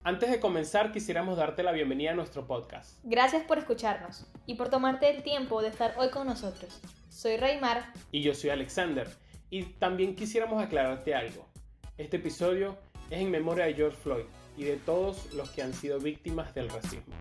Antes de comenzar, quisiéramos darte la bienvenida a nuestro podcast. Gracias por escucharnos y por tomarte el tiempo de estar hoy con nosotros. Soy Raymar. Y yo soy Alexander. Y también quisiéramos aclararte algo. Este episodio es en memoria de George Floyd y de todos los que han sido víctimas del racismo.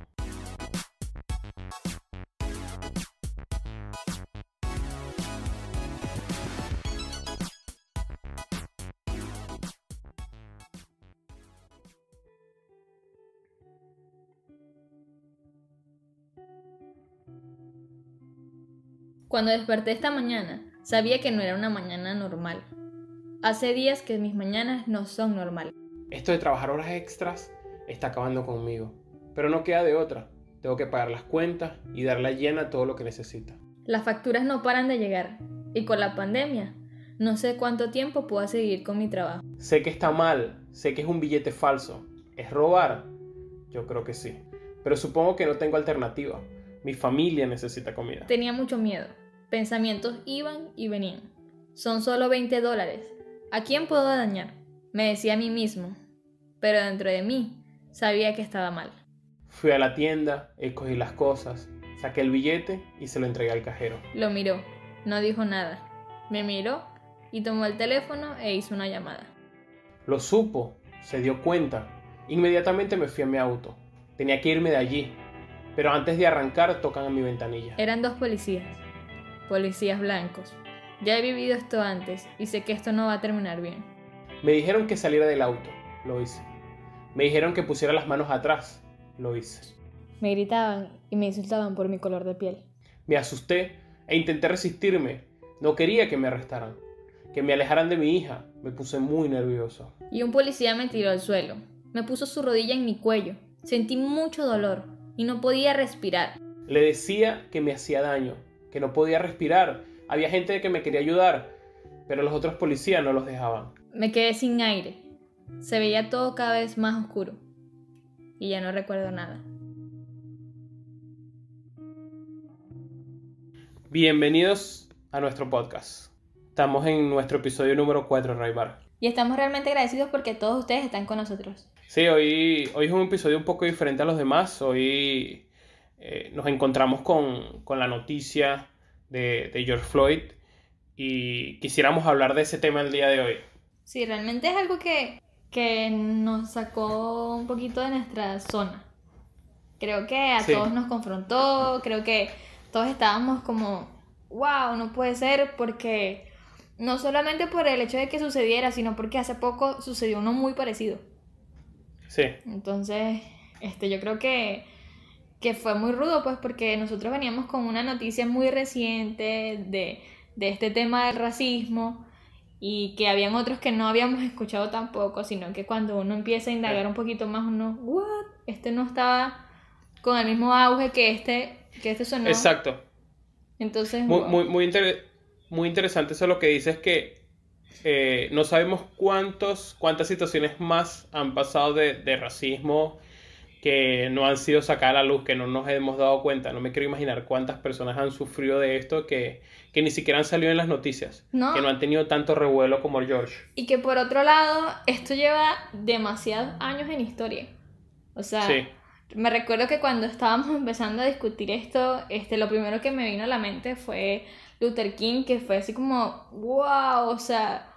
Cuando desperté esta mañana, sabía que no era una mañana normal. Hace días que mis mañanas no son normales. Esto de trabajar horas extras está acabando conmigo. Pero no queda de otra. Tengo que pagar las cuentas y darle a llena todo lo que necesita. Las facturas no paran de llegar. Y con la pandemia, no sé cuánto tiempo puedo seguir con mi trabajo. Sé que está mal. Sé que es un billete falso. ¿Es robar? Yo creo que sí. Pero supongo que no tengo alternativa. Mi familia necesita comida. Tenía mucho miedo. Pensamientos iban y venían. Son solo $20. ¿A quién puedo dañar? Me decía a mí mismo. Pero dentro de mí, sabía que estaba mal. Fui a la tienda, escogí las cosas, saqué el billete y se lo entregué al cajero. Lo miró. No dijo nada. Me miró y tomó el teléfono e hizo una llamada. Lo supo, se dio cuenta. Inmediatamente me fui a mi auto. Tenía que irme de allí. Pero antes de arrancar tocan a mi ventanilla. Eran 2 policías. Policías blancos. Ya he vivido esto antes y sé que esto no va a terminar bien. Me dijeron que saliera del auto. Lo hice. Me dijeron que pusiera las manos atrás. Lo hice. Me gritaban y me insultaban por mi color de piel. Me asusté e intenté resistirme. No quería que me arrestaran. Que me alejaran de mi hija. Me puse muy nervioso. Y un policía me tiró al suelo. Me puso su rodilla en mi cuello. Sentí mucho dolor y no podía respirar. Le decía que me hacía daño, que no podía respirar. Había gente que me quería ayudar, pero los otros policías no los dejaban. Me quedé sin aire. Se veía todo cada vez más oscuro. Y ya no recuerdo nada. Bienvenidos a nuestro podcast. Estamos en nuestro episodio número 4, Raymar. Y estamos realmente agradecidos porque todos ustedes están con nosotros. Sí, hoy es un episodio un poco diferente a los demás. Hoy nos encontramos con la noticia de George Floyd y quisiéramos hablar de ese tema el día de hoy. Sí, realmente es algo que nos sacó un poquito de nuestra zona. Creo que a todos nos confrontó, creo que todos estábamos como, wow, no puede ser, porque no solamente por el hecho de que sucediera, sino porque hace poco sucedió uno muy parecido. Sí. Entonces, yo creo que fue muy rudo, pues, porque nosotros veníamos con una noticia muy reciente de este tema del racismo y que habían otros que no habíamos escuchado tampoco, sino que cuando uno empieza a indagar un poquito más, uno, what, no estaba con el mismo auge que este sonó. Exacto. Entonces, muy interesante eso lo que dices, que no sabemos cuántas situaciones más han pasado de racismo que no han sido sacadas a la luz, que no nos hemos dado cuenta. No me quiero imaginar cuántas personas han sufrido de esto que ni siquiera han salido en las noticias, que no han tenido tanto revuelo como el George. Y que por otro lado, esto lleva demasiados años en historia. O sea, sí. Me recuerdo que cuando estábamos empezando a discutir esto, lo primero que me vino a la mente fue Luther King, que fue así como, wow, o sea,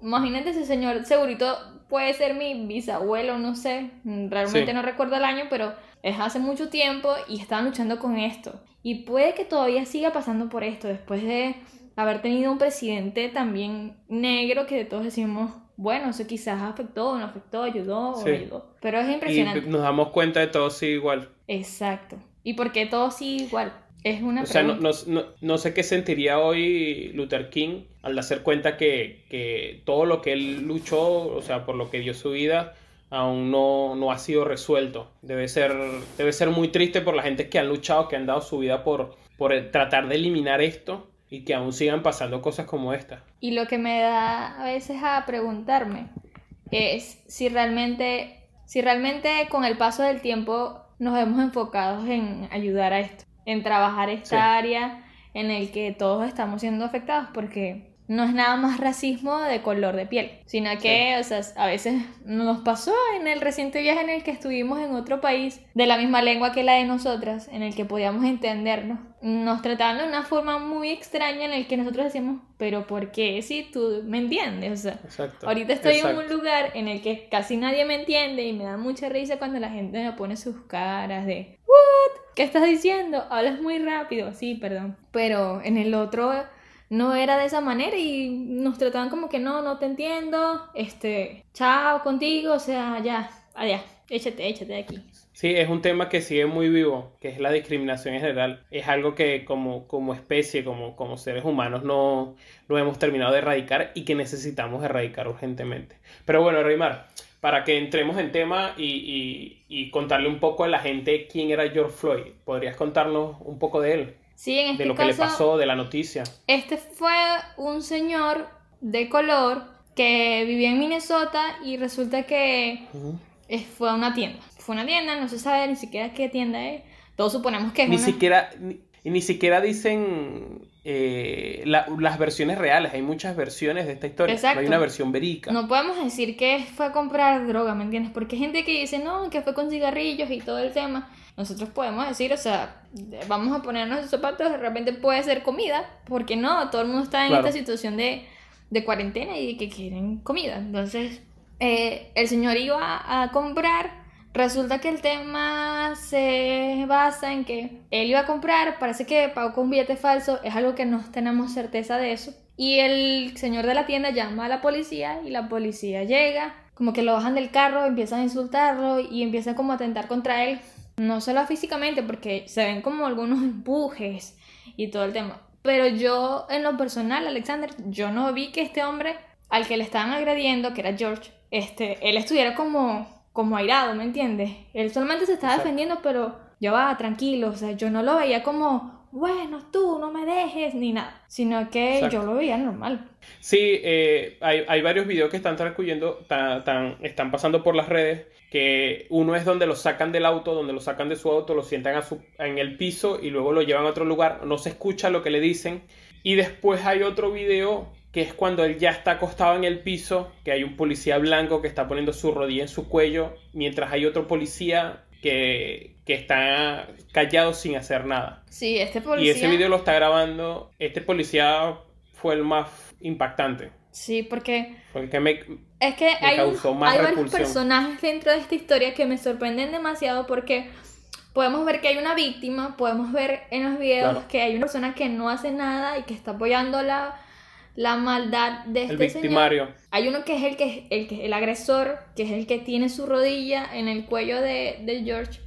imagínate ese señor, segurito puede ser mi bisabuelo, no sé, realmente no recuerdo el año, pero es hace mucho tiempo y estaban luchando con esto. Y puede que todavía siga pasando por esto, después de haber tenido un presidente también negro que todos decimos, bueno, eso quizás afectó o no afectó, ayudó o no ayudó. Pero es impresionante. Y nos damos cuenta de todo sigue igual. Exacto. ¿Y por qué todo sigue igual? Es una pregunta. O sea, no sé qué sentiría hoy Luther King al darse cuenta que todo lo que él luchó, o sea, por lo que dio su vida, aún no ha sido resuelto. Debe ser muy triste por la gente que han luchado, que han dado su vida por tratar de eliminar esto y que aún sigan pasando cosas como esta. Y lo que me da a veces a preguntarme es si realmente con el paso del tiempo nos hemos enfocado en ayudar a esto, en trabajar esta área en el que todos estamos siendo afectados, porque no es nada más racismo de color de piel, sino que, o sea, a veces nos pasó en el reciente viaje en el que estuvimos en otro país de la misma lengua que la de nosotras, en el que podíamos entendernos. Nos trataban de una forma muy extraña en el que nosotros decíamos, pero ¿por qué? Si tú me entiendes, o sea, Exacto, ahorita estoy en un exacto. lugar en el que casi nadie me entiende y me da mucha risa cuando la gente me pone sus caras de ¿what? ¿Qué estás diciendo? Hablas muy rápido, sí, perdón. Pero en el otro no era de esa manera y nos trataban como que no te entiendo, chao contigo, o sea, ya, allá, échate de aquí. Sí, es un tema que sigue muy vivo, que es la discriminación en general. Es algo que como especie, como seres humanos, no hemos terminado de erradicar y que necesitamos erradicar urgentemente. Pero bueno, Reymar, para que entremos en tema y contarle un poco a la gente quién era George Floyd, ¿podrías contarnos un poco de él? Sí, en De este lo que le caso, pasó, de la noticia. este fue un señor de color que vivía en Minnesota y resulta que Ujú. fue a una tienda. Fue a una tienda, no se sabe ni siquiera qué tienda es. Todos suponemos que es Ni una... siquiera, ni siquiera dicen las versiones reales. Hay muchas versiones de esta historia. No hay Exacto. una versión verídica. No podemos decir que fue a comprar droga, ¿me entiendes? Porque hay gente que dice, no, que fue con cigarrillos y todo el tema. Nosotros podemos decir, o sea, vamos a ponernos los zapatos, de repente puede ser comida, porque no, todo el mundo está en Claro. esta situación de cuarentena y de que quieren comida. Entonces, el señor iba a comprar. Resulta que el tema se basa en que él iba a comprar, parece que pagó con un billete falso, es algo que no tenemos certeza de eso. Y el señor de la tienda llama a la policía y la policía llega, como que lo bajan del carro, empiezan a insultarlo y empiezan como a atentar contra él. No solo físicamente, porque se ven como algunos empujes y todo el tema. Pero yo, en lo personal, Alexander, yo no vi que este hombre al que le estaban agrediendo, que era George, él estuviera como airado, ¿me entiendes? Él solamente se estaba Exacto. defendiendo, pero ya va, tranquilo, o sea, yo no lo veía como, bueno, tú no me dejes, ni nada, sino que Exacto. yo lo veía normal. Sí, hay varios videos que están están pasando por las redes, que uno es donde lo sacan del auto, donde lo sacan de su auto, lo sientan en el piso y luego lo llevan a otro lugar, no se escucha lo que le dicen. Y después hay otro video que es cuando él ya está acostado en el piso, que hay un policía blanco que está poniendo su rodilla en su cuello, mientras hay otro policía que está callado sin hacer nada. Sí, este Y ese policía... video lo está grabando, este policía fue el más impactante, Sí, porque fue el que me es que causó más hay varios repulsión. personajes dentro de esta historia que me sorprenden demasiado porque podemos ver que hay una víctima, podemos ver en los videos Claro. que hay una persona que no hace nada y que está apoyando la maldad de El este señor. victimario. Hay uno que es el agresor, que es el que tiene su rodilla en el cuello de George.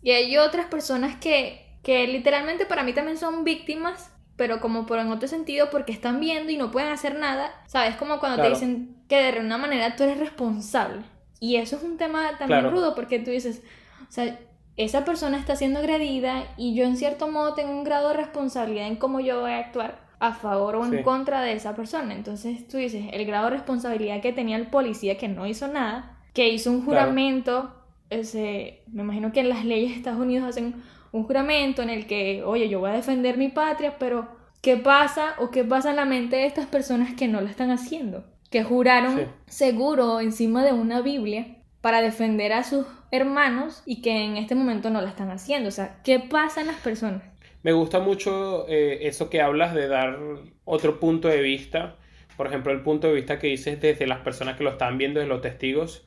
Y hay otras personas que literalmente para mí también son víctimas, pero como por en otro sentido, porque están viendo y no pueden hacer nada. ¿Sabes? Como cuando te Claro. dicen que de alguna manera tú eres responsable. Y eso es un tema también Claro. rudo, porque tú dices, o sea, esa persona está siendo agredida y yo en cierto modo tengo un grado de responsabilidad en cómo yo voy a actuar a favor o en Sí. contra de esa persona. Entonces tú dices, el grado de responsabilidad que tenía el policía que no hizo nada, que hizo un Claro. juramento, me imagino que en las leyes de Estados Unidos hacen un juramento en el que, oye, yo voy a defender mi patria, pero ¿qué pasa o qué pasa en la mente de estas personas que no lo están haciendo? Que juraron Sí. seguro encima de una Biblia para defender a sus hermanos y que en este momento no la están haciendo. O sea, ¿qué pasa en las personas? Me gusta mucho eso que hablas de dar otro punto de vista. Por ejemplo, el punto de vista que dices desde las personas que lo están viendo, de los testigos.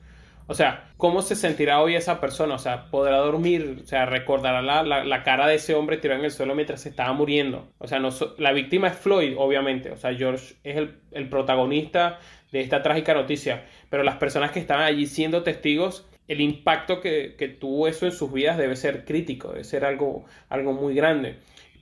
O sea, ¿cómo se sentirá hoy esa persona? O sea, ¿podrá dormir? O sea, ¿recordará la cara de ese hombre tirado en el suelo mientras se estaba muriendo? O sea, la víctima es Floyd, obviamente. O sea, George es el protagonista de esta trágica noticia. Pero las personas que estaban allí siendo testigos, el impacto que tuvo eso en sus vidas debe ser crítico, debe ser algo muy grande.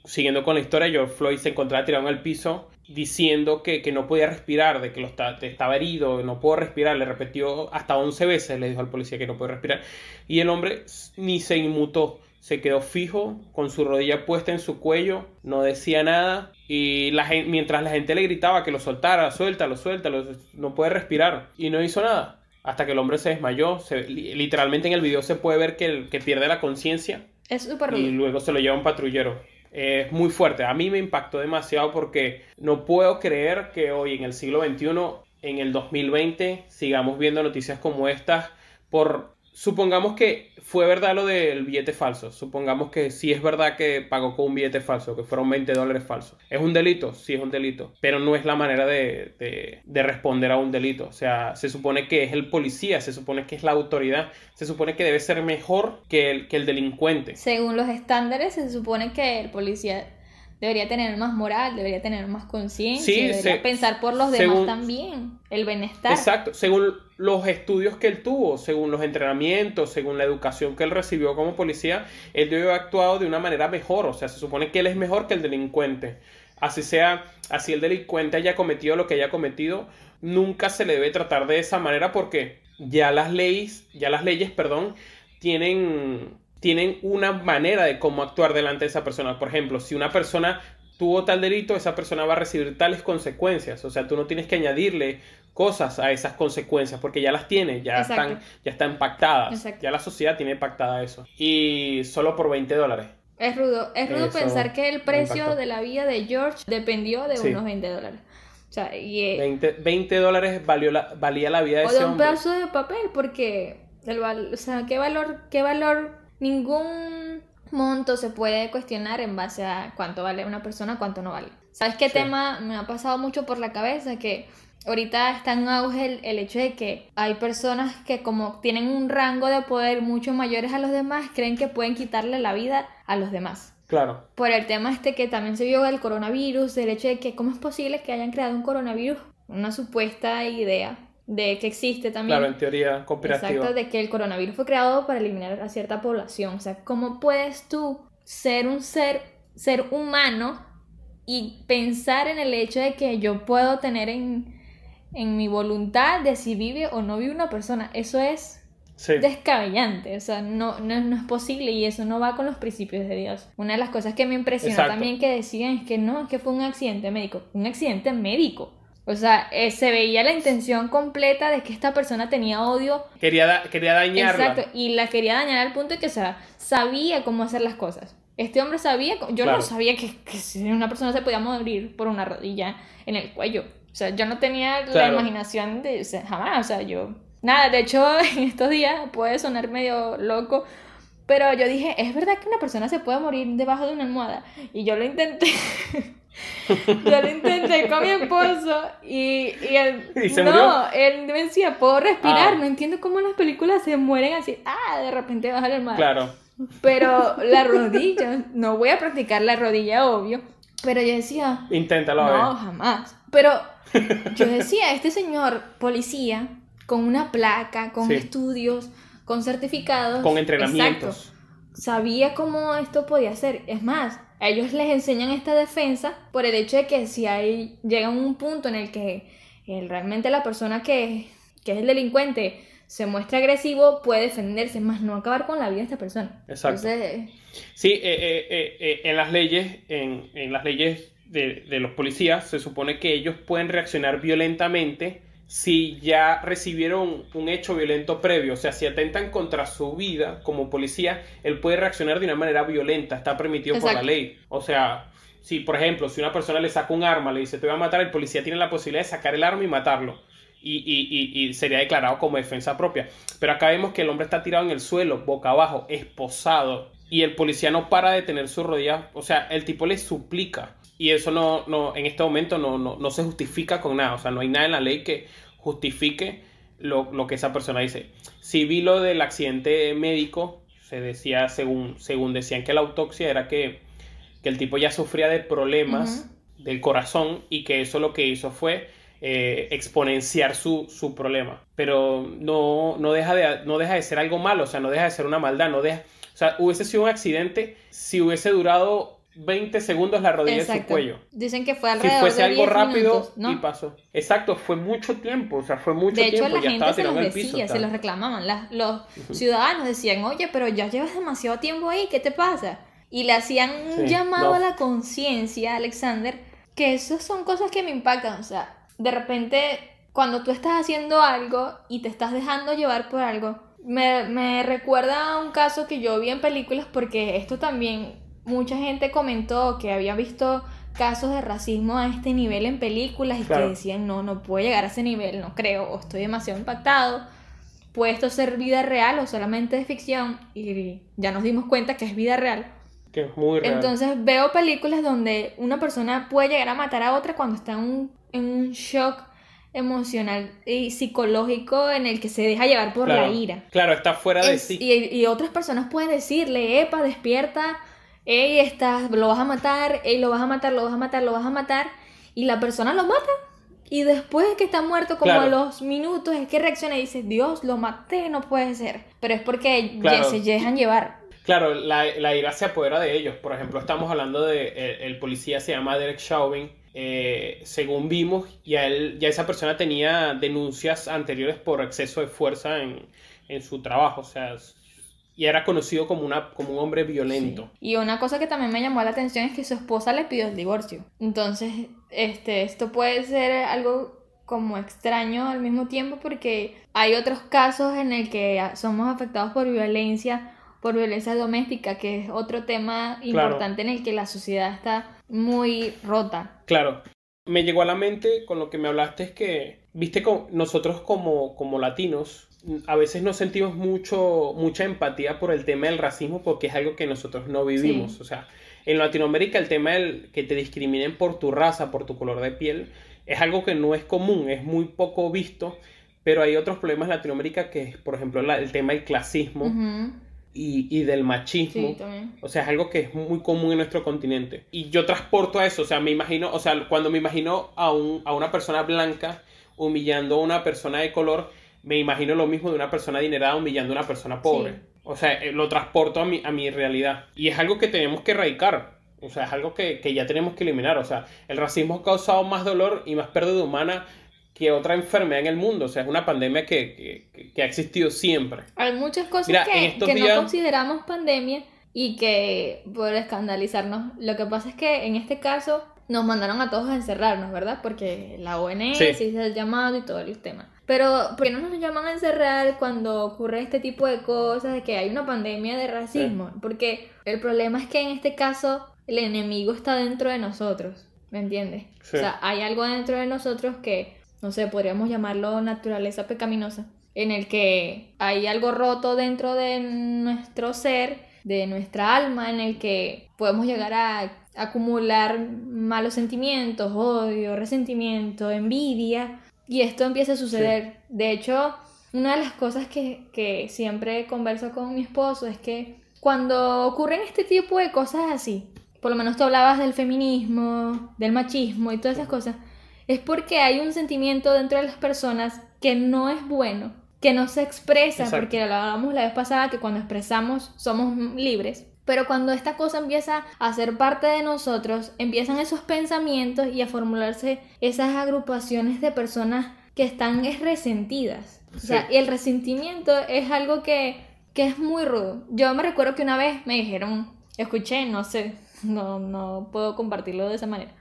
Siguiendo con la historia, George Floyd se encontraba tirado en el piso diciendo que no podía respirar, de que estaba herido, no puedo respirar. Le repitió hasta 11 veces, le dijo al policía que no puede respirar. Y el hombre ni se inmutó, se quedó fijo, con su rodilla puesta en su cuello, no decía nada. Y mientras la gente le gritaba que lo soltara, suéltalo, no puede respirar. Y no hizo nada. Hasta que el hombre se desmayó. Literalmente en el video se puede ver que pierde la conciencia. Es súper Y rudo. luego se lo lleva un patrullero. es muy fuerte. A mí me impactó demasiado porque no puedo creer que hoy en el siglo XXI, en el 2020, sigamos viendo noticias como estas supongamos que fue verdad lo del billete falso. Supongamos que sí es verdad que pagó con un billete falso, que fueron $20 falsos. ¿Es un delito? Sí, es un delito. Pero no es la manera de responder a un delito. O sea, se supone que es el policía, se supone que es la autoridad, se supone que debe ser mejor que el delincuente. Según los estándares, se supone que el policía debería tener más moral, debería tener más conciencia, Sí, debería pensar por los demás también, el bienestar. Exacto, según los estudios que él tuvo, según los entrenamientos, según la educación que él recibió como policía, él debe haber actuado de una manera mejor. O sea, se supone que él es mejor que el delincuente. Así el delincuente haya cometido lo que haya cometido, nunca se le debe tratar de esa manera porque ya las leyes, perdón, tienen una manera de cómo actuar delante de esa persona. Por ejemplo, si una persona tuvo tal delito, esa persona va a recibir tales consecuencias. O sea, tú no tienes que añadirle cosas a esas consecuencias porque ya las tiene, ya están pactadas. Exacto. Ya la sociedad tiene pactada eso. Y solo por $20. Es rudo pensar que el precio de la vida de George dependió de unos $20. O sea, y $20 valía la vida de ese hombre. O de un pedazo de papel, porque o sea, ¿qué valor? Ningún monto se puede cuestionar en base a cuánto vale una persona, cuánto no vale. ¿Sabes qué tema me ha pasado mucho por la cabeza? Que ahorita está en auge el hecho de que hay personas que como tienen un rango de poder mucho mayores a los demás, creen que pueden quitarle la vida a los demás. Claro. Por el tema que también se vio del coronavirus, el hecho de que cómo es posible que hayan creado un coronavirus, una supuesta idea de que existe también. Claro, en teoría conspirativa. Exacto, de que el coronavirus fue creado para eliminar a cierta población. O sea, ¿cómo puedes tú ser un ser humano y pensar en el hecho de que yo puedo tener en mi voluntad de si vive o no vive una persona? Eso es descabellante, o sea, no es posible y eso no va con los principios de Dios. Una de las cosas que me impresionó también que decían es que fue un accidente médico. O sea, se veía la intención completa de que esta persona tenía odio. Quería dañarla. Exacto, y la quería dañar al punto de que, o sea, sabía cómo hacer las cosas. Este hombre sabía, yo no sabía que una persona se podía morir por una rodilla en el cuello. O sea, yo no tenía la imaginación de, o sea, jamás, o sea, nada, de hecho, en estos días puede sonar medio loco, pero yo dije, ¿es verdad que una persona se puede morir debajo de una almohada? Y yo lo intenté. Yo lo intenté con mi esposo y él él me decía, puedo respirar, no entiendo cómo las películas se mueren así, de repente baja la almohada. Claro. Pero la rodilla, no voy a practicar la rodilla, obvio, pero yo decía, inténtalo. No, jamás. Pero yo decía, este señor policía con una placa, con estudios, con certificados, con entrenamientos. Exacto, sabía cómo esto podía ser. Es más, a ellos les enseñan esta defensa por el hecho de que si llega un punto en el que realmente la persona que es el delincuente se muestra agresivo, puede defenderse, más no acabar con la vida de esta persona. Exacto. Entonces, sí, en las leyes, en las leyes de los policías se supone que ellos pueden reaccionar violentamente si ya recibieron un hecho violento previo. O sea, si atentan contra su vida como policía, él puede reaccionar de una manera violenta, está permitido por la ley. O sea, si por ejemplo, si una persona le saca un arma, le dice te voy a matar, el policía tiene la posibilidad de sacar el arma y matarlo. Y sería declarado como defensa propia. Pero acá vemos que el hombre está tirado en el suelo, boca abajo, esposado, y el policía no para de tener su rodilla. O sea, el tipo le suplica. Y eso no en este momento no se justifica con nada. O sea, no hay nada en la ley que justifique lo que esa persona dice. Si vi lo del accidente médico, se decía, según decían que la autopsia era que el tipo ya sufría de problemas del corazón y que eso lo que hizo fue exponenciar su problema. Pero no deja de ser algo malo, o sea, no deja de ser una maldad, o sea, hubiese sido un accidente si hubiese durado 20 segundos la rodilla de su cuello. Dicen que fue alrededor si fuese de algo 10 rápido minutos, ¿no? Y pasó. Exacto, fue mucho tiempo, o sea, fue mucho de tiempo. De hecho, la gente se los decía, piso, se los reclamaban. Los ciudadanos decían, oye, pero ya llevas demasiado tiempo ahí, ¿qué te pasa? Y le hacían un llamado a la conciencia, Alexander, que esas son cosas que me impactan. O sea, de repente, cuando tú estás haciendo algo y te estás dejando llevar por algo, me recuerda a un caso que yo vi en películas, porque esto también mucha gente comentó que había visto casos de racismo a este nivel en películas y que decían, no puede llegar a ese nivel, no creo, o estoy demasiado impactado. ¿Puede esto ser vida real o solamente de ficción? Y ya nos dimos cuenta que es vida real. Que es muy real. Entonces veo películas donde una persona puede llegar a matar a otra cuando está en un shock emocional y psicológico en el que se deja llevar por la ira. Claro, está fuera de sí. Y otras personas pueden decirle, epa, despierta, ey, lo vas a matar, ey, lo vas a matar, lo vas a matar, lo vas a matar, y la persona lo mata. Y después de que está muerto, como a los minutos, es que reacciona y dice, Dios, lo maté, no puede ser. Pero es porque se dejan llevar. Claro, la ira se apodera de ellos. Por ejemplo, estamos hablando de el policía se llama Derek Chauvin. Según vimos, ya esa persona tenía denuncias anteriores por exceso de fuerza en su trabajo. O sea, y era conocido como un hombre violento. Sí. Y una cosa que también me llamó la atención es que su esposa le pidió el divorcio. Entonces, esto puede ser algo como extraño al mismo tiempo porque hay otros casos en el que somos afectados por violencia doméstica, que es otro tema importante en el que la sociedad está muy rota. Claro. Me llegó a la mente con lo que me hablaste es que, viste, nosotros como latinos a veces no sentimos mucha empatía por el tema del racismo porque es algo que nosotros no vivimos. Sí. O sea, en Latinoamérica el tema del que te discriminen por tu raza, por tu color de piel, es algo que no es común, es muy poco visto, pero hay otros problemas en Latinoamérica que es, por ejemplo, el tema del clasismo. Y del machismo. Sí, también. O sea, es algo que es muy común en nuestro continente. Y yo transporto a eso, o sea, me imagino, o sea, cuando me imagino a una persona blanca humillando a una persona de color, me imagino lo mismo de una persona adinerada humillando a una persona pobre. Sí. O sea, lo transporto a mi realidad. Y es algo que tenemos que erradicar. O sea, es algo que ya tenemos que eliminar. O sea, el racismo ha causado más dolor y más pérdida humana que otra enfermedad en el mundo. O sea, es una pandemia que ha existido siempre. Hay muchas cosas que no consideramos pandemia y que por escandalizarnos. Lo que pasa es que en este caso nos mandaron a todos a encerrarnos, ¿verdad? Porque la ONS hizo el llamado y todo el tema. Pero ¿por qué no nos llaman a encerrar cuando ocurre este tipo de cosas, de que hay una pandemia de racismo? Sí. Porque el problema es que en este caso el enemigo está dentro de nosotros, ¿me entiendes? Sí. O sea, hay algo dentro de nosotros que, no sé, podríamos llamarlo naturaleza pecaminosa, en el que hay algo roto dentro de nuestro ser, de nuestra alma, en el que podemos llegar a acumular malos sentimientos, odio, resentimiento, envidia, y esto empieza a suceder. Sí. De hecho, una de las cosas que siempre converso con mi esposo es que cuando ocurren este tipo de cosas así, por lo menos tú hablabas del feminismo, del machismo y todas esas cosas, es porque hay un sentimiento dentro de las personas que no es bueno, que no se expresa. Exacto. Porque lo hablábamos la vez pasada, que cuando expresamos somos libres, pero cuando esta cosa empieza a ser parte de nosotros, empiezan esos pensamientos y a formularse esas agrupaciones de personas que están resentidas. O sea, y el resentimiento es algo que es muy rudo. Yo me recuerdo que una vez me dijeron, escuché, no sé, no puedo compartirlo de esa manera,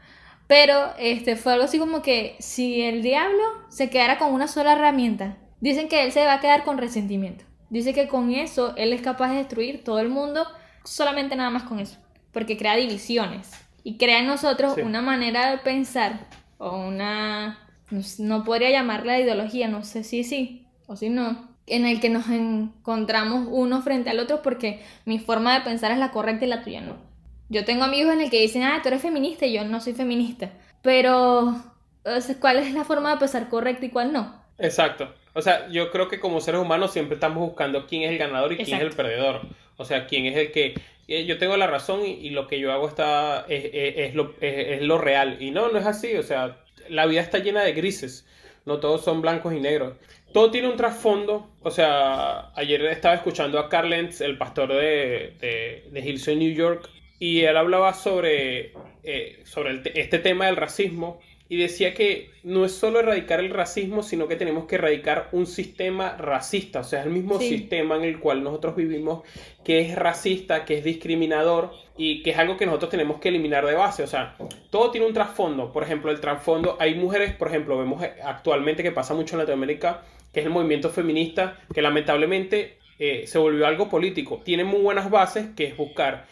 pero fue algo así como que si el diablo se quedara con una sola herramienta, dicen que él se va a quedar con resentimiento. Dice que con eso él es capaz de destruir todo el mundo, solamente nada más con eso, porque crea divisiones y crea en nosotros una manera de pensar o no podría llamarla ideología, no sé si sí o si no, en el que nos encontramos uno frente al otro porque mi forma de pensar es la correcta y la tuya no. Yo tengo amigos en el que dicen, tú eres feminista y yo no soy feminista, pero ¿cuál es la forma de pensar correcta y cuál no? Exacto. O sea, yo creo que como seres humanos siempre estamos buscando quién es el ganador y quién es el perdedor. O sea, quién es el que yo tengo la razón y lo que yo hago es lo real. Y no es así. O sea, la vida está llena de grises. No todos son blancos y negros. Todo tiene un trasfondo. O sea, ayer estaba escuchando a Carl Lentz, el pastor de Hillsong, New York, y él hablaba sobre este tema del racismo. Y decía que no es solo erradicar el racismo, sino que tenemos que erradicar un sistema racista. O sea, el mismo sistema en el cual nosotros vivimos, que es racista, que es discriminador y que es algo que nosotros tenemos que eliminar de base. O sea, todo tiene un trasfondo. Por ejemplo, el trasfondo, hay mujeres, por ejemplo, vemos actualmente que pasa mucho en Latinoamérica, que es el movimiento feminista, que lamentablemente se volvió algo político. Tiene muy buenas bases, que es buscar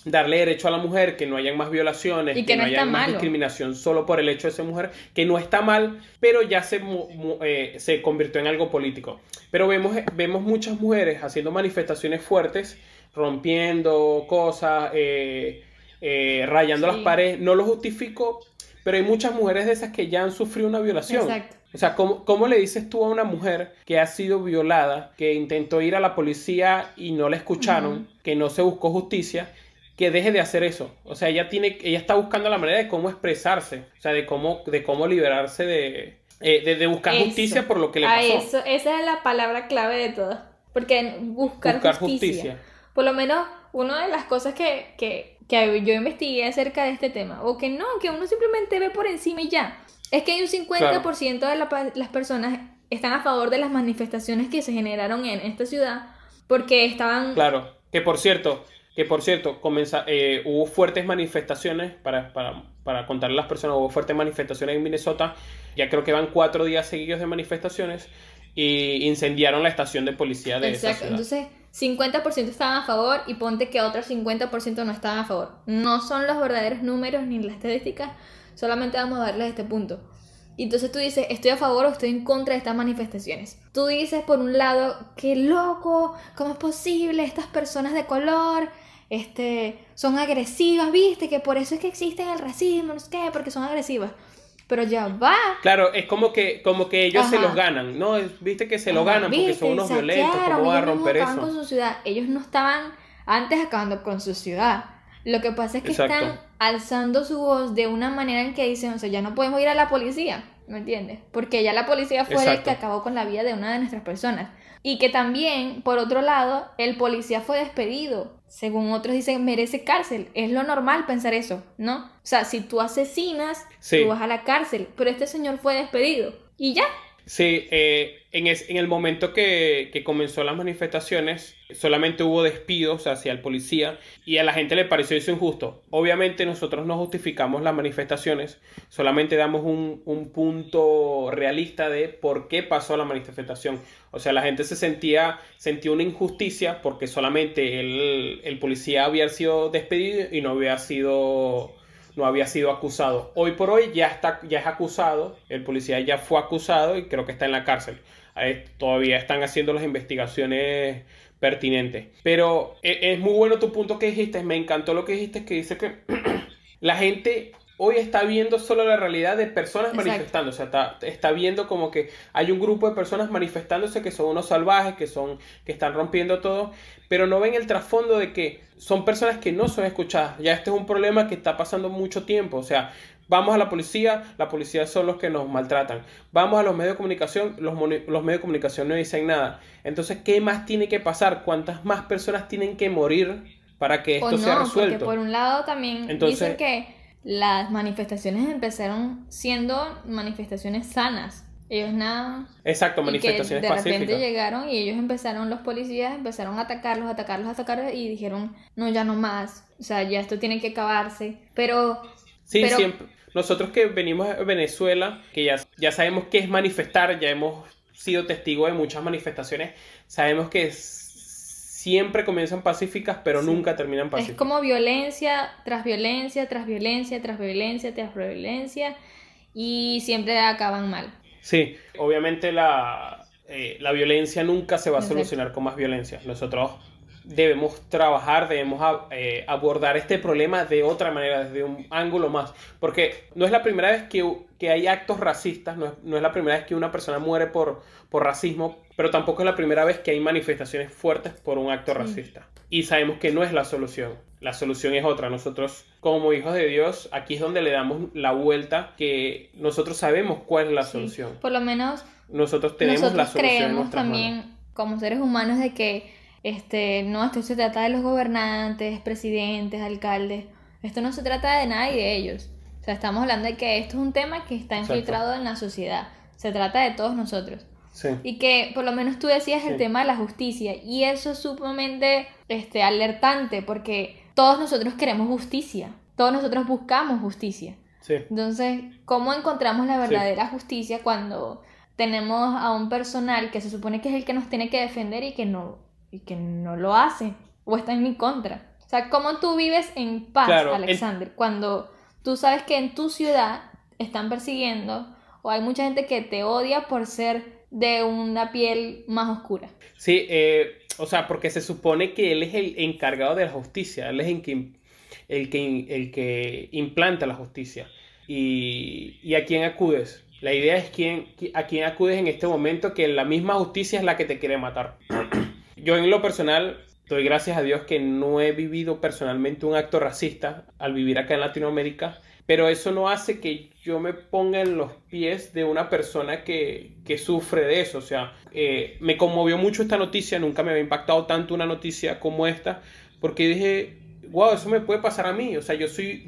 darle derecho a la mujer, que no hayan más violaciones, y que no haya más discriminación solo por el hecho de ser mujer, que no está mal, pero ya se convirtió en algo político. Pero vemos muchas mujeres haciendo manifestaciones fuertes, rompiendo cosas, rayando las paredes. No lo justifico, pero hay muchas mujeres de esas que ya han sufrido una violación. Exacto. O sea, ¿cómo le dices tú a una mujer que ha sido violada, que intentó ir a la policía y no la escucharon, que no se buscó justicia, que deje de hacer eso? O sea, ella está buscando la manera de cómo expresarse, o sea, de cómo liberarse de buscar justicia por lo que le pasó. Esa es la palabra clave de todo. Porque buscar justicia. Por lo menos, una de las cosas que yo investigué acerca de este tema, o que uno simplemente ve por encima y ya, es que hay un 50% de las personas están a favor de las manifestaciones que se generaron en esta ciudad porque estaban... Claro, que por cierto, hubo fuertes manifestaciones, para contarle a las personas, hubo fuertes manifestaciones en Minnesota, ya creo que van 4 días seguidos de manifestaciones, y incendiaron la estación de policía de esa ciudad. Entonces 50% estaban a favor y ponte que otros 50% no estaban a favor. No son los verdaderos números ni las estadísticas, solamente vamos a darles este punto. Y entonces tú dices, estoy a favor o estoy en contra de estas manifestaciones. Tú dices, por un lado, qué loco, ¿cómo es posible? Estas personas de color son agresivas, ¿viste? Que por eso es que existe el racismo, no sé qué, porque son agresivas. Pero ya va. Claro, es como que ellos se los ganan, ¿no? Viste que se lo ganan porque son unos violentos, ¿cómo van a romper eso? Con su ciudad. Ellos no estaban antes acabando con su ciudad. Lo que pasa es que están alzando su voz de una manera en que dicen, o sea, ya no podemos ir a la policía, ¿me entiendes? Porque ya la policía fue el que acabó con la vida de una de nuestras personas. Y que también, por otro lado, el policía fue despedido. Según otros dicen, merece cárcel. Es lo normal pensar eso, ¿no? O sea, si tú asesinas, tú vas a la cárcel. Pero este señor fue despedido. Y ya. Sí, en el momento que comenzó las manifestaciones, solamente hubo despidos hacia el policía y a la gente le pareció eso injusto. Obviamente nosotros no justificamos las manifestaciones, solamente damos un punto realista de por qué pasó la manifestación. O sea, la gente sentía una injusticia porque solamente el policía había sido despedido y no había sido acusado. Hoy por hoy ya es acusado, el policía ya fue acusado y creo que está en la cárcel. Todavía están haciendo las investigaciones pertinentes. Pero es muy bueno tu punto que dijiste, me encantó lo que dijiste, que dice que la gente hoy está viendo solo la realidad de personas manifestando. O sea, está viendo como que hay un grupo de personas manifestándose que son unos salvajes, que están rompiendo todo, pero no ven el trasfondo de que son personas que no son escuchadas. Ya este es un problema que está pasando mucho tiempo. O sea, vamos a la policía son los que nos maltratan. Vamos a los medios de comunicación, los medios de comunicación no dicen nada. Entonces, ¿qué más tiene que pasar? ¿Cuántas más personas tienen que morir para que esto sea resuelto? Porque por un lado también dicen que las manifestaciones empezaron siendo manifestaciones sanas. Ellos nada... Exacto, manifestaciones pacíficas. De repente llegaron y los policías empezaron a atacarlos y dijeron, no, ya no más. O sea, ya esto tiene que acabarse. Pero... Siempre. Nosotros que venimos de Venezuela, que ya sabemos qué es manifestar, ya hemos sido testigos de muchas manifestaciones, sabemos que siempre comienzan pacíficas, pero nunca terminan pacíficas. Es como violencia tras violencia, tras violencia, tras violencia, tras violencia, y siempre acaban mal. Sí, obviamente la violencia nunca se va a solucionar con más violencia. Nosotros debemos trabajar, debemos abordar este problema de otra manera, desde un ángulo más, porque no es la primera vez que hay actos racistas, no es la primera vez que una persona muere por racismo, pero tampoco es la primera vez que hay manifestaciones fuertes por un acto racista. Y sabemos que no es la solución es otra. Nosotros, como hijos de Dios, aquí es donde le damos la vuelta, que nosotros sabemos cuál es la solución. Por lo menos nosotros tenemos la solución en creemos nuestras también, manos. como seres humanos, de que esto se trata de los gobernantes, presidentes, alcaldes. Esto no se trata de nada y de ellos. O sea, estamos hablando de que esto es un tema que está infiltrado en la sociedad. Se trata de todos nosotros. Sí. Y que por lo menos tú decías el tema de la justicia. Y eso es sumamente alertante, porque todos nosotros queremos justicia. Todos nosotros buscamos justicia. Sí. Entonces, ¿cómo encontramos la verdadera justicia cuando tenemos a un personal que se supone que es el que nos tiene que defender y que no lo hace o está en mi contra. O sea, ¿cómo tú vives en paz, Claro, Alexander, cuando tú sabes que en tu ciudad están persiguiendo o hay mucha gente que te odia por ser de una piel más oscura? Sí, o sea, porque se supone que él es el encargado de la justicia, él es el que implanta la justicia. ¿Y a quién acudes? La idea es a quién acudes en este momento, que la misma justicia es la que te quiere matar. Yo en lo personal doy gracias a Dios que no he vivido personalmente un acto racista al vivir acá en Latinoamérica, pero eso no hace que yo me ponga en los pies de una persona que sufre de eso. O sea, me conmovió mucho esta noticia, nunca me había impactado tanto una noticia como esta, porque dije, wow, eso me puede pasar a mí. O sea, yo soy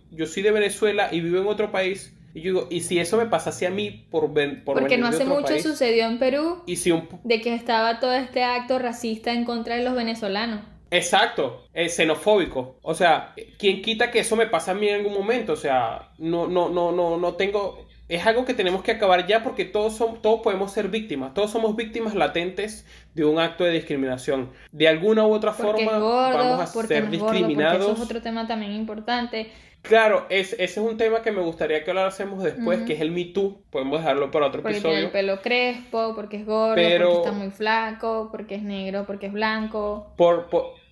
de Venezuela y vivo en otro país. Y yo digo, ¿y si eso me pasase a mí por Porque venir no de hace otro mucho país? sucedió en Perú Y si de que estaba todo este acto racista en contra de los venezolanos. Exacto, xenofóbico. O sea, ¿quién quita que eso me pase a mí en algún momento? O sea, no tengo. Es algo que tenemos que acabar ya, porque todos podemos ser víctimas. Todos somos víctimas latentes de un acto de discriminación. De alguna u otra Porque es forma gordo, vamos a porque ser no es gordo, porque discriminados. eso es otro tema también importante. Claro, ese es un tema que me gustaría que hablásemos después, que es el Me Too. Podemos dejarlo para otro Porque tiene episodio. el pelo crespo, porque es gordo, Pero- porque está muy flaco, porque es negro, porque es blanco.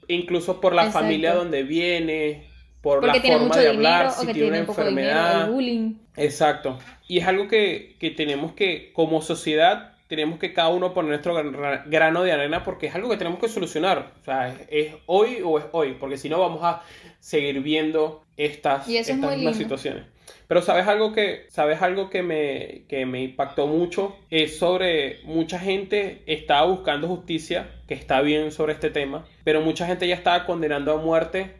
Incluso por la Exacto. familia donde viene, por Porque la tiene forma mucho de dinero hablar, o si que tiene una tiene poco dinero, enfermedad. el bullying. Exacto. Y es algo que tenemos que, como sociedad, tenemos que cada uno poner nuestro grano de arena, porque es algo que tenemos que solucionar. O sea, es hoy o es hoy, porque si no vamos a seguir viendo estas Y eso es muy mismas lindo. situaciones. Pero sabes algo que me impactó mucho, es sobre mucha gente estaba buscando justicia, que está bien sobre este tema, pero mucha gente ya estaba condenando a muerte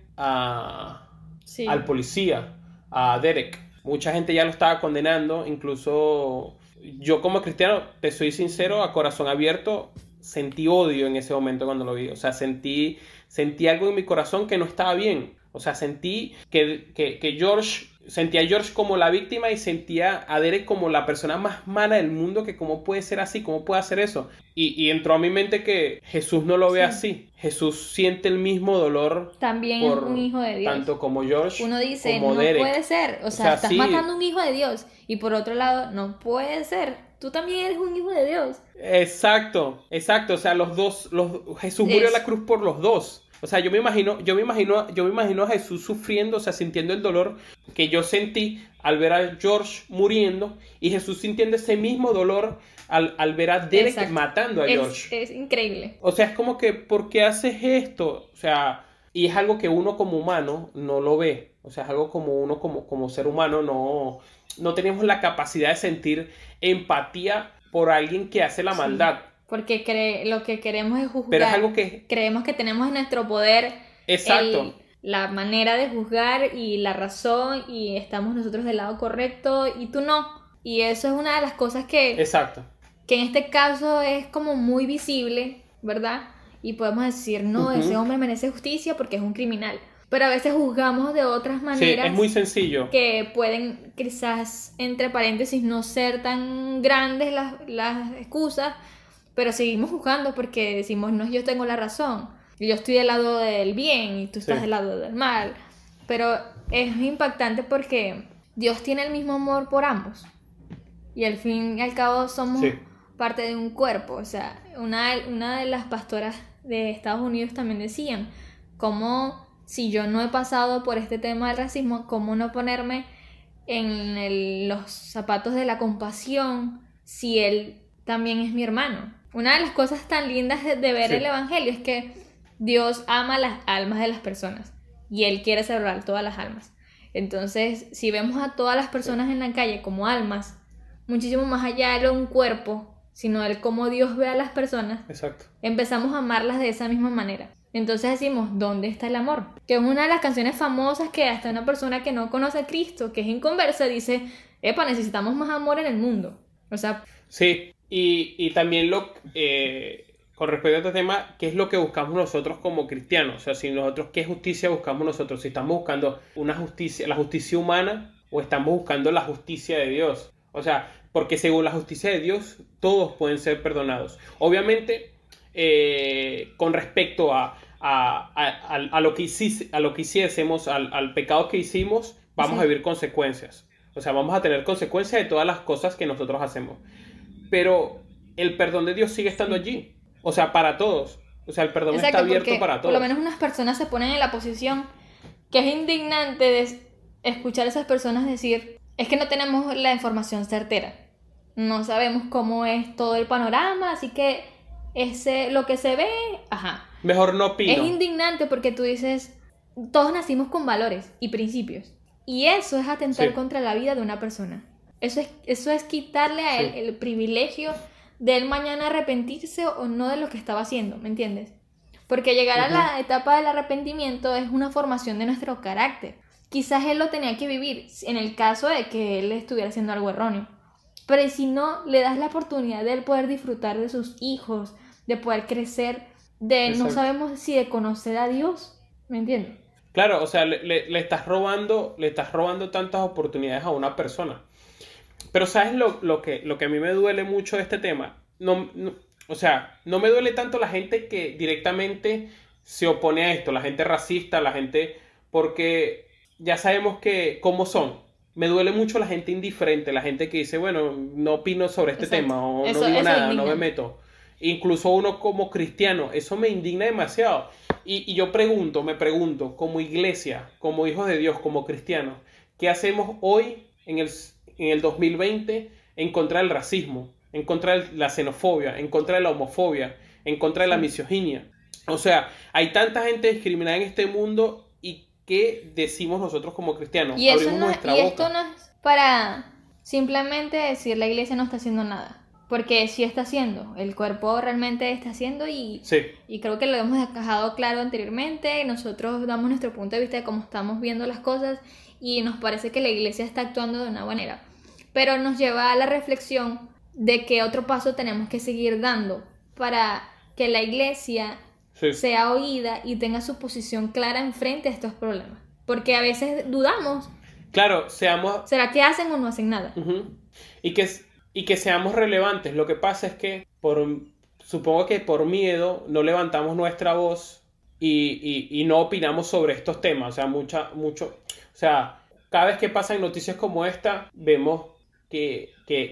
Sí. al policía, a Derek. Mucha gente ya lo estaba condenando, incluso yo como cristiano, te soy sincero, a corazón abierto, sentí odio en ese momento cuando lo vi. O sea, sentí algo en mi corazón que no estaba bien. O sea, sentí sentía a George como la víctima y sentía a Derek como la persona más mala del mundo, que cómo puede ser así, cómo puede hacer eso. Y entró a mi mente que Jesús no lo ve así. Jesús siente el mismo dolor También por es un hijo de Dios. tanto como George Uno dice, como no Derek. puede ser. O sea, estás sí. matando a un hijo de Dios. Y por otro lado, no puede ser. Tú también eres un hijo de Dios. Exacto. O sea, Jesús murió en la cruz por los dos. O sea, yo me imagino a Jesús sufriendo, o sea, sintiendo el dolor que yo sentí al ver a George muriendo, y Jesús sintiendo ese mismo dolor al ver a Derek Exacto. matando a George. Es increíble. O sea, es como que, ¿por qué haces esto? O sea, y es algo que uno como humano no lo ve. O sea, es algo como uno como ser humano no tenemos la capacidad de sentir empatía por alguien que hace la maldad. Porque lo que queremos es juzgar. Pero es algo que... Creemos que tenemos en nuestro poder Exacto. la manera de juzgar y la razón, y estamos nosotros del lado correcto y tú no. Y eso es una de las cosas que Exacto. en este caso es como muy visible, ¿verdad? Y podemos decir, no, ese hombre merece justicia porque es un criminal. Pero a veces juzgamos de otras maneras. Sí, es muy sencillo. Que pueden quizás, entre paréntesis, no ser tan grandes las excusas, pero seguimos juzgando porque decimos, no, yo tengo la razón, yo estoy del lado del bien y tú estás del lado del mal. Pero es impactante porque Dios tiene el mismo amor por ambos, y al fin y al cabo somos parte de un cuerpo. O sea, una de las pastoras de Estados Unidos también decían, como si yo no he pasado por este tema del racismo, ¿cómo no ponerme en los zapatos de la compasión si él también es mi hermano? Una de las cosas tan lindas de ver el evangelio es que Dios ama las almas de las personas y Él quiere salvar todas las almas. Entonces, si vemos a todas las personas en la calle como almas, muchísimo más allá de un cuerpo, sino el cómo Dios ve a las personas, empezamos a amarlas de esa misma manera. Entonces decimos, ¿dónde está el amor? Que es una de las canciones famosas que hasta una persona que no conoce a Cristo, que es inconversa, dice, epa, necesitamos más amor en el mundo. O sea... Sí. Y también con respecto a este tema, ¿qué es lo que buscamos nosotros como cristianos? O sea, si nosotros, ¿qué justicia buscamos nosotros? Si estamos buscando la justicia humana, o estamos buscando la justicia de Dios. O sea, porque según la justicia de Dios, todos pueden ser perdonados. Obviamente, con respecto a lo que hiciésemos, al pecado que hicimos, vamos a vivir consecuencias. O sea, vamos a tener consecuencias de todas las cosas que nosotros hacemos. Pero el perdón de Dios sigue estando allí. O sea, para todos. O sea, el perdón está abierto para todos. Por lo menos unas personas se ponen en la posición que es indignante de escuchar a esas personas decir, es que no tenemos la información certera. No sabemos cómo es todo el panorama, así que lo que se ve, mejor no opino. Es indignante porque tú dices, todos nacimos con valores y principios. Y eso es atentar contra la vida de una persona. Eso es quitarle a él el privilegio de él mañana arrepentirse o no de lo que estaba haciendo, ¿me entiendes? Porque llegar a la etapa del arrepentimiento es una formación de nuestro carácter. Quizás él lo tenía que vivir en el caso de que él estuviera haciendo algo erróneo. Pero si no, le das la oportunidad de él poder disfrutar de sus hijos, de poder crecer, no sabemos si de conocer a Dios, ¿me entiendes? Claro, o sea, le estás robando tantas oportunidades a una persona. Pero ¿sabes lo que a mí me duele mucho de este tema? O sea, no me duele tanto la gente que directamente se opone a esto, la gente racista, la gente... Porque ya sabemos cómo son. Me duele mucho la gente indiferente, la gente que dice, bueno, no opino sobre este tema, o no digo nada, no me meto. Incluso uno como cristiano, eso me indigna demasiado. Y yo me pregunto, como iglesia, como hijos de Dios, como cristianos, ¿qué hacemos hoy en el 2020 en contra del racismo, en contra de la xenofobia, en contra de la homofobia, en contra de la misoginia? O sea, hay tanta gente discriminada en este mundo y ¿qué decimos nosotros como cristianos? Y esto no es para simplemente decir la iglesia no está haciendo nada. Porque sí está haciendo, el cuerpo realmente está haciendo y creo que lo hemos dejado claro anteriormente. Nosotros damos nuestro punto de vista de cómo estamos viendo las cosas y nos parece que la iglesia está actuando de una manera. Pero nos lleva a la reflexión de qué otro paso tenemos que seguir dando para que la iglesia sea oída y tenga su posición clara enfrente a estos problemas. Porque a veces dudamos. Claro, ¿será que hacen o no hacen nada? Y que seamos relevantes. Lo que pasa es que supongo que por miedo no levantamos nuestra voz y no opinamos sobre estos temas. O sea, cada vez que pasan noticias como esta, vemos que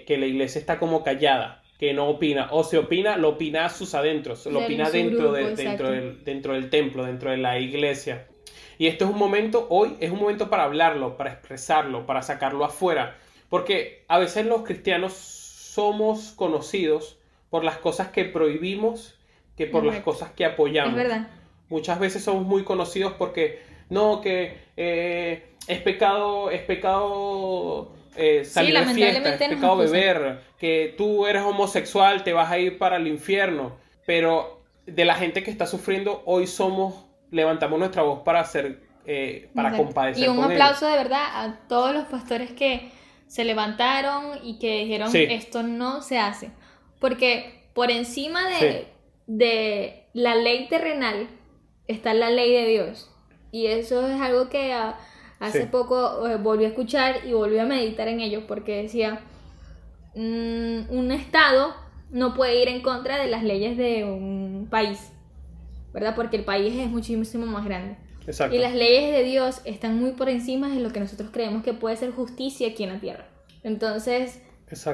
la iglesia está como callada, que no opina. O se opina, lo opina a sus adentros, lo opina dentro del templo, dentro de la iglesia. Y este hoy es un momento para hablarlo, para expresarlo, para sacarlo afuera. Porque a veces los cristianos somos conocidos por las cosas que prohibimos que por las cosas que apoyamos. Es verdad. Muchas veces somos muy conocidos porque es pecado salir de fiesta, es pecado beber, que tú eres homosexual, te vas a ir para el infierno. Pero de la gente que está sufriendo, hoy levantamos nuestra voz para compadecer. Y un aplauso de verdad a todos los pastores que se levantaron y que dijeron esto no se hace. Porque por encima de la ley terrenal está la ley de Dios. Y eso es algo que hace poco volví a escuchar y volví a meditar en ello. Porque decía, un estado no puede ir en contra de las leyes de un país, ¿verdad? Porque el país es muchísimo más grande. Exacto. Y las leyes de Dios están muy por encima de lo que nosotros creemos que puede ser justicia aquí en la tierra. Entonces,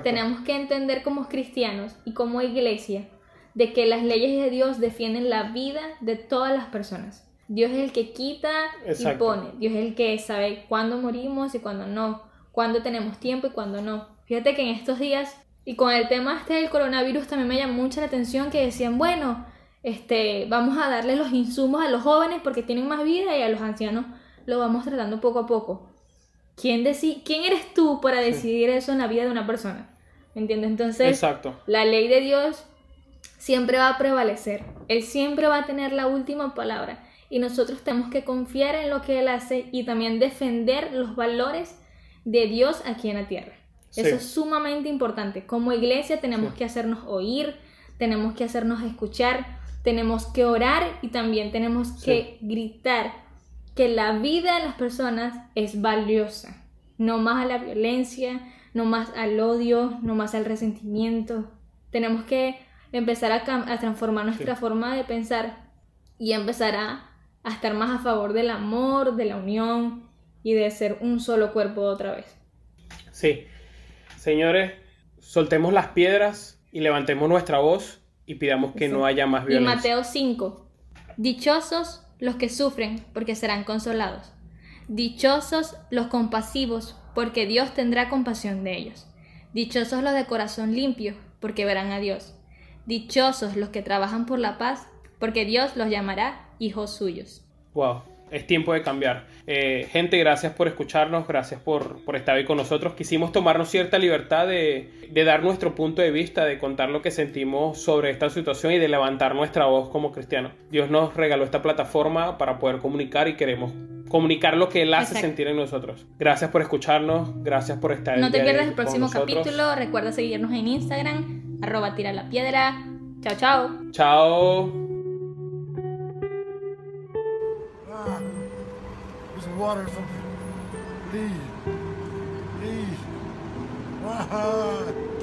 tenemos que entender como cristianos y como iglesia de que las leyes de Dios defienden la vida de todas las personas. Dios es el que quita y pone. Dios es el que sabe cuándo morimos y cuándo no, cuándo tenemos tiempo y cuándo no. Fíjate que en estos días, y con el tema del coronavirus también me llamó mucho la atención que decían, bueno, vamos a darle los insumos a los jóvenes porque tienen más vida y a los ancianos lo vamos tratando poco a poco. ¿Quién eres tú para decidir eso en la vida de una persona? ¿Me entiendes? Entonces, la ley de Dios siempre va a prevalecer. Él siempre va a tener la última palabra. Y nosotros tenemos que confiar en lo que Él hace y también defender los valores de Dios aquí en la tierra. Eso es sumamente importante. Como iglesia tenemos que hacernos oír, tenemos que hacernos escuchar, tenemos que orar y también tenemos que gritar que la vida de las personas es valiosa. No más a la violencia, no más al odio, no más al resentimiento. Tenemos que empezar a transformar nuestra forma de pensar y empezar a estar más a favor del amor, de la unión y de ser un solo cuerpo otra vez. Sí, señores, soltemos las piedras y levantemos nuestra voz y pidamos que no haya más violencia. Y Mateo 5, dichosos los que sufren, porque serán consolados. Dichosos los compasivos, porque Dios tendrá compasión de ellos. Dichosos los de corazón limpio, porque verán a Dios. Dichosos los que trabajan por la paz, porque Dios los llamará hijos suyos. Wow, es tiempo de cambiar. Gente, gracias por escucharnos, gracias por estar hoy con nosotros. Quisimos tomarnos cierta libertad de dar nuestro punto de vista, de contar lo que sentimos sobre esta situación y de levantar nuestra voz como cristianos. Dios nos regaló esta plataforma para poder comunicar y queremos comunicar lo que Él hace sentir en nosotros. Gracias por escucharnos, gracias por estar No te pierdas el próximo capítulo, recuerda seguirnos en Instagram, @tiralapiedra. Chao, chao. Chao. There's water from the lead.